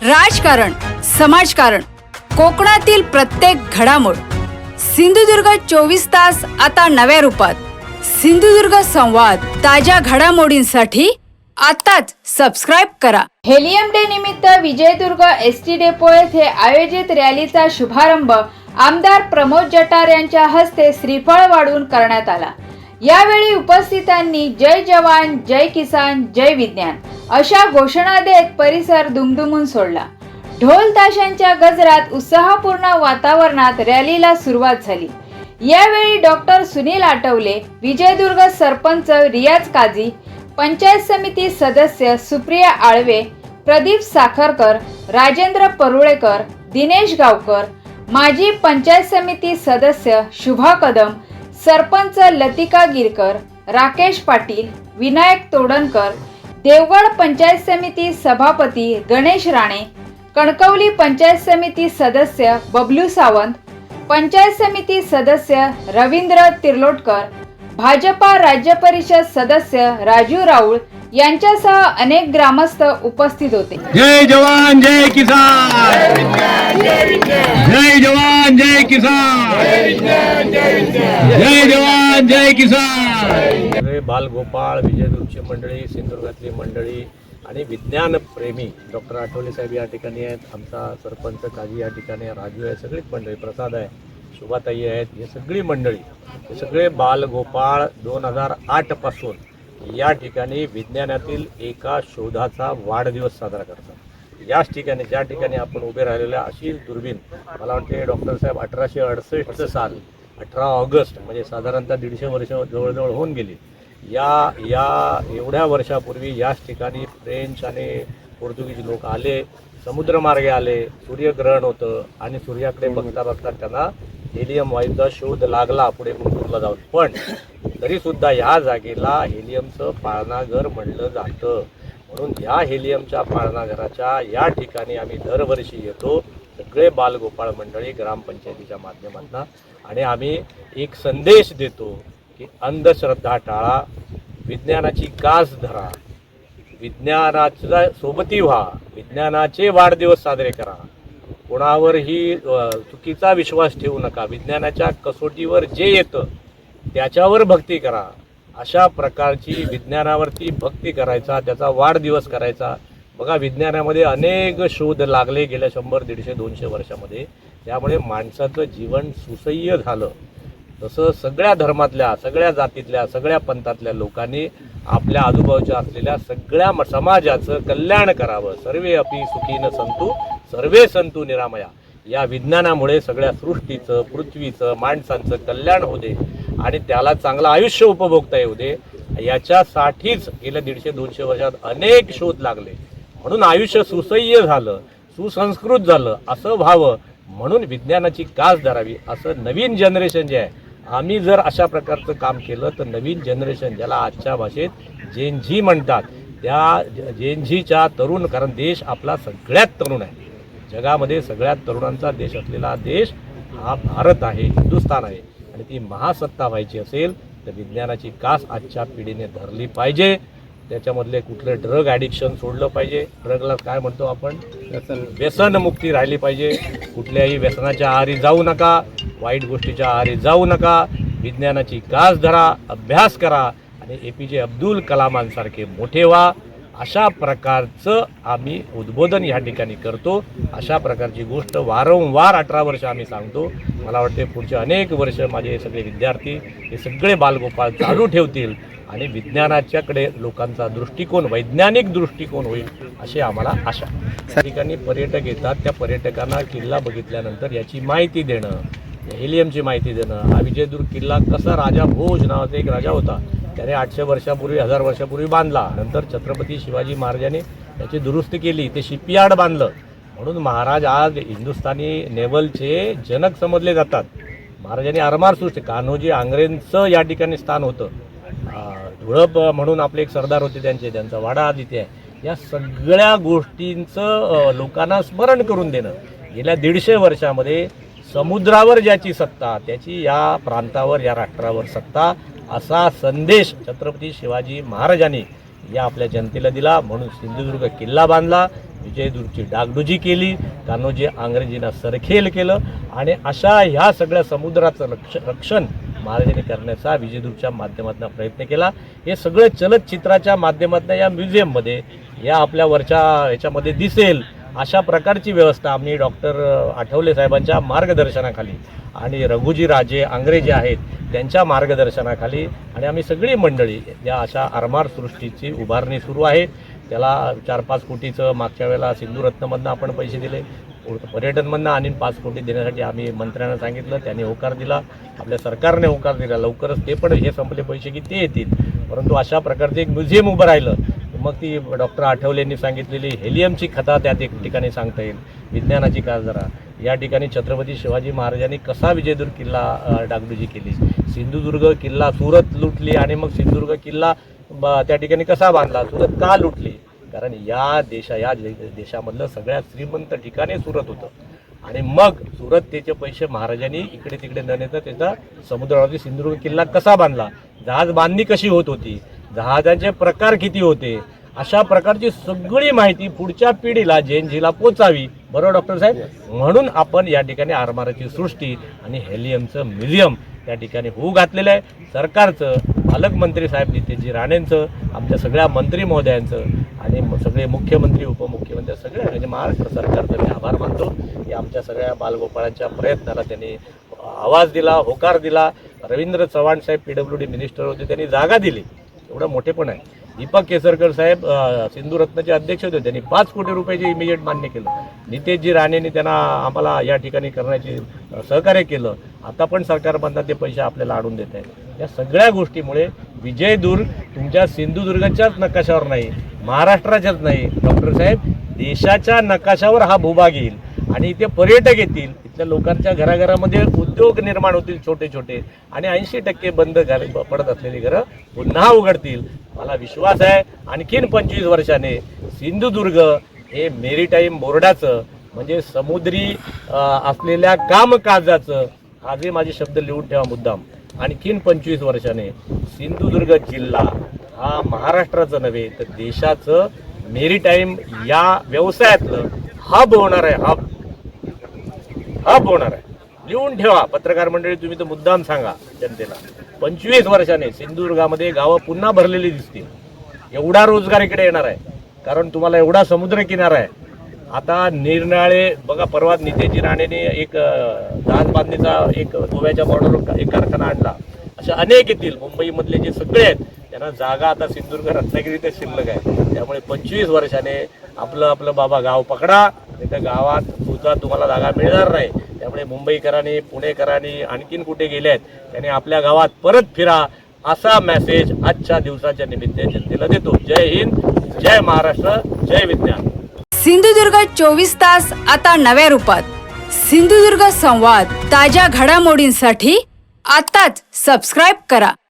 राजकारण, समाजकारण, कोकणातील प्रत्येक घडामोड. सिंधुदुर्ग 24 तास आता नव्या रूपात. सिंधुदुर्ग संवाद, ताज्या घडामोडींसाठी आताच सबस्क्राइब करा. हेलियम डे निमित्त विजयदुर्ग एसटी डेपो येथे आयोजित रॅलीचा शुभारंभ आमदार प्रमोद जठार यांच्या हस्ते श्रीफळ वाढून करण्यात आला. यावेळी उपस्थितांनी जय जवान, जय किसान, जय विज्ञान अशा घोषणा देत परिसर दुमदुमून सोडला. ढोल ताशांच्या गजरात उत्साहपूर्ण वातावरणात रॅलीला सुरुवात झाली. यावेळी डॉक्टर सुनील आठवले, विजयदुर्ग सरपंच रियाज काझी, पंचायत समिती सदस्य सुप्रिया आळवे, प्रदीप साखरकर, राजेंद्र परुळेकर, दिनेश गावकर, माजी पंचायत समिती सदस्य शुभा कदम, सरपंच लतिका गिरकर, राकेश पाटील, विनायक तोडणकर, देवगड पंचायत समिती सभापती गणेश राणे, कणकवली पंचायत समिती सदस्य बबलू सावंत, पंचायत समिती सदस्य रवींद्र तिर्लोटकर, भाजपा राज्य परिषद सदस्य राजू राऊळ यांच्यासह अनेक ग्रामस्थ उपस्थित होते. जय जवान जय किसान, जय जवान जय किसान, जय जवान जय किसान. बालगोपाळ, विजयदुर्गची मंडळी, सिंधुदुर्गातली मंडळी आणि विज्ञानप्रेमी डॉक्टर आठवले साहेब या ठिकाणी आहेत. आमचा सरपंच काझी या ठिकाणी आहे, राजू आहे, सगळीच मंडळी, प्रसाद आहे, शुभाताई आहेत, हे सगळी मंडळी, हे सगळे बालगोपाळ 2008 पासून या ठिकाणी विज्ञानातील एका शोधाचा वाढदिवस साजरा करतात. याच ठिकाणी ज्या ठिकाणी आपण उभे राहिलेले अशी दुर्बीण, मला वाटते डॉक्टर साहेब 1868 साल 18 ऑगस्ट म्हणजे साधारणतः 150 वर्ष जवळजवळ होऊन गेली. या एवढ्या वर्षापूर्वी याच ठिकाणी फ्रेंच आणि पोर्तुगीज लोक आले, समुद्रमार्गे आले, सूर्यग्रहण होतं आणि सूर्याकडे बघता बघता त्यांना हेलियम वायूचा शोध लागला पुढे मुंबईला जाऊन. पण तरीसुद्धा ह्या जागेला हेलियमचं पाळणाघर म्हणलं जातं. म्हणून ह्या हेलियमच्या पाळणाघराच्या या ठिकाणी आम्ही दरवर्षी येतो, सगळे बालगोपाळ मंडळी ग्रामपंचायतीच्या माध्यमातून, आणि आम्ही एक संदेश देतो की अंधश्रद्धा टाळा, विज्ञानाची कास धरा, विज्ञानाच्या सोबती व्हा, विज्ञानाचे वाढदिवस साजरे करा, कोणावरही चुकीचा विश्वास ठेवू नका, विज्ञानाच्या कसोटीवर जे येतं त्याच्यावर भक्ती करा. अशा प्रकारची विज्ञानावरती भक्ती करायचा, त्याचा वाढदिवस करायचा. बघा, विज्ञानामध्ये अनेक शोध लागले गेल्या 100, 150, 200 वर्षामध्ये. त्यामुळे माणसाचं जीवन सुसह्य झालं. तसं सगळ्या धर्मातल्या, सगळ्या जातीतल्या, सगळ्या पंथातल्या लोकांनी आपल्या आजूबाजूच्या असलेल्या सगळ्या समाजाचं कल्याण करावं. सर्वे अपि सुखीन संतु सर्वे संतु निरामया. या विज्ञानामुळे सगळ्या सृष्टीचं, पृथ्वीचं, माणसांचं कल्याण होऊ दे आणि त्याला चांगलं आयुष्य उपभोगता येऊ दे. याच्यासाठीच गेल्या 150-200 वर्षात अनेक शोध लागले. म्हणून आयुष्य सुसह्य झालं, सुसंस्कृत झालं, असं व्हावं म्हणून विज्ञानाची कास धरावी. असं नवीन जनरेशन जे आहे, आम्ही जर अशा प्रकारचं काम केलं तर नवीन जनरेशन, ज्याला आजच्या भाषेत जेन झी म्हणतात, त्या जेन झीच्या तरुण, कारण देश आपला सगळ्यात तरुण आहे, जगामध्ये सगळ्यात तरुणांचा देश असलेला देश हा भारत आहे, हिंदुस्थान आहे. आणि ती महासत्ता व्हायची असेल तर विज्ञानाची कास आजच्या पिढीने धरली पाहिजे. त्याच्यामधले कुठले ड्रग ॲडिक्शन सोडलं पाहिजे. ड्रगला काय म्हणतो आपण, व्यसनमुक्ती राहिली पाहिजे. कुठल्याही व्यसनाच्या आहारी जाऊ नका, वाईट गोष्टीच्या आहारी जाऊ नका. विज्ञानाची कास धरा, अभ्यास करा आणि APJ अब्दुल कलामांसारखे मोठे व्हा. अशा प्रकारचं आम्ही उद्बोधन ह्या ठिकाणी करतो. अशा प्रकारची गोष्ट वारंवार 18 वर्ष आम्ही सांगतो. मला वाटते पुढचे अनेक वर्ष माझे सगळे विद्यार्थी, हे सगळे बालगोपाळ चालू ठेवतील आणि विज्ञानाच्याकडे लोकांचा दृष्टिकोन, वैज्ञानिक दृष्टिकोन होईल अशी आम्हाला आशा. त्या ठिकाणी पर्यटक येतात, त्या पर्यटकांना किल्ला बघितल्यानंतर याची माहिती देणं, हेलियमची माहिती देणं. हा विजयदुर्ग किल्ला कसा, राजा भोज नावाचा एक राजा होता, त्याने 800 वर्षापूर्वी, 1000 वर्षापूर्वी बांधला. नंतर छत्रपती शिवाजी महाराजांनी त्याची दुरुस्ती केली, ते शिपयार्ड बांधलं. म्हणून महाराज आज हिंदुस्थानी नेव्हलचे जनक समजले जातात. महाराजांनी आरमार सृष्टी, कान्होजी आंग्रेंचं या ठिकाणी स्थान होतं. धुळप म्हणून आपले एक सरदार होते, त्यांचा वाडा तिथे आहे. या सगळ्या गोष्टींचं लोकांना स्मरण करून देणं. गेल्या 150 वर्षामध्ये समुद्रावर ज्याची सत्ता, त्याची या प्रांतावर, या राष्ट्रावर सत्ता, असा संदेश छत्रपती शिवाजी महाराजांनी या आपल्या जनतेला दिला. म्हणून सिंधुदुर्ग किल्ला बांधला. विजयदुर्गची डागडुजी केली, कान्होजी आंग्रेजींना सरखेल केलं आणि अशा ह्या सगळ्या समुद्राचं रक्षण महाराजांनी करण्याचा विजयदुर्गच्या माध्यमातून प्रयत्न केला. हे सगळं चलचित्राच्या माध्यमातून या म्युझियममध्ये या आपल्या वरच्या ह्याच्यामध्ये दिसेल अशा प्रकारची व्यवस्था आम्ही डॉक्टर आठवले साहेबांच्या मार्गदर्शनाखाली आणि रघुजी राजे आंग्रेजी आहेत त्यांच्या मार्गदर्शनाखाली आणि आम्ही सगळी मंडळी या अशा आरमार सृष्टीची उभारणी सुरू आहे. त्याला 4-5 कोटीचं मागच्या वेळेला सिंधुरत्नमधनं आपण पैसे दिले, पर्यटनमधनं आणि 5 कोटी देण्यासाठी आम्ही मंत्र्यांना सांगितलं, त्यांनी होकार दिला, आपल्या सरकारने होकार दिला. लवकरच ते पण हे संपले पैसे की ते येतील. परंतु अशा प्रकारचं एक म्युझियम उभं राहिलं. मग ती डॉक्टर आठवलेंनी सांगितलेली हेलियमची कथा त्यात एक ठिकाणी सांगता येईल, विज्ञानाची काळ जरा या ठिकाणी छत्रपती शिवाजी महाराजांनी कसा विजयदुर्ग किल्ला डागडुजी केली, सिंधुदुर्ग किल्ला सुरत लुटली आणि मग सिंधुदुर्ग किल्ला त्या ठिकाणी कसा बांधला, सुरत का लुटली, कारण या देशामधलं सगळ्यात श्रीमंत ठिकाणी सुरत होतं आणि मग सुरत त्याचे पैसे महाराजांनी इकडे तिकडे न नेता त्याचा समुद्रावरती सिंधुदुर्ग किल्ला कसा बांधला, जहाज बांधणी कशी होत होती, जहाजांचे प्रकार किती होते, अशा प्रकारची सगळी माहिती पुढच्या पिढीला जैनजीला पोचावी. बरोबर डॉक्टर साहेब? म्हणून आपण या ठिकाणी आरमाराची सृष्टी आणि हेलियमचं म्युझियम त्या ठिकाणी होऊ घातलेलं आहे. सरकारचं, पालकमंत्री साहेब नितेशजी राणेंचं, आमच्या सगळ्या मंत्री महोदयांचं आणि सगळे मुख्यमंत्री उपमुख्यमंत्री सगळे म्हणजे महाराष्ट्र सरकारचं मी आभार मानतो की आमच्या सगळ्या बालगोपाळांच्या प्रयत्नाला त्यांनी आवाज दिला, होकार दिला. रवींद्र चव्हाण साहेब PWD मिनिस्टर होते, त्यांनी जागा दिली, एवढं मोठेपण आहे. दीपक केसरकर साहेब सिंधुरत्नचे अध्यक्ष होते, त्यांनी 5 कोटी रुपयाचे इमिजिएट मान्य केलं. नितेशजी राणेंनी त्यांना आम्हाला या ठिकाणी करण्याचे सहकार्य केलं. आता पण सरकारमधनं ते पैसे आपल्याला आणून देत आहे. या सगळ्या गोष्टीमुळे विजयदुर्ग तुमच्या सिंधुदुर्गाच्याच नकाशावर नाही, महाराष्ट्राच्याच नाही डॉक्टर साहेब, देशाच्या नकाशावर हा भूभाग येईल आणि इथे पर्यटक येतील, इथल्या लोकांच्या घराघरामध्ये उद्योग निर्माण होतील छोटे छोटे आणि 80% बंद पडत असलेली घरं पुन्हा उघडतील. मला विश्वास आहे आणखीन 25 वर्षाने सिंधुदुर्ग हे मेरीटाईम बोर्डाचं म्हणजे समुद्री असलेल्या कामकाजाचं, आजही माझे शब्द लिहून ठेवा मुद्दाम, आणखीन 25 वर्षाने सिंधुदुर्ग जिल्हा हा महाराष्ट्राचं नव्हे तर देशाचं मेरीटाईम या व्यवसायातलं हब होणार आहे. हब होणार आहे. लिहून ठेवा पत्रकार मंडळी, तुम्ही तर मुद्दाम सांगा जनतेला. 25 वर्षाने सिंधुदुर्गामध्ये गावं पुन्हा भरलेली दिसतील. एवढा रोजगार इकडे येणार आहे कारण तुम्हाला एवढा समुद्र किनारा आहे. आता निरनाळे बघा, परवा नितेशजी राणेने एक जहाज बांधणीचा एक गोव्याच्या बॉर्डरवर एक कारखाना आणला. अशा अनेक येतील. मुंबईमधले जे सगळे आहेत त्यांना जागा आता सिंधुदुर्ग रत्नागिरीतच शिल्लक आहे. त्यामुळे 25 वर्षाने आपलं बाबा गाव पकडा, नाही तर गावात सुद्धा तुम्हाला जागा मिळणार नाही. त्यामुळे मुंबईकरांनी, पुणेकरांनी आणखीन कुठे गेले आहेत त्यांनी आपल्या गावात परत फिरा, असा मेसेज आजच्या दिवसाच्या निमित्ताने जनतेला देतो. जय हिंद, जय महाराष्ट्र, जय विज्ञान. सिंधुदुर्ग 24 तास आता नव्या रूपात. सिंधुदुर्ग संवाद ताज्या घडामोडींसाठी आताच सबस्क्राईब करा.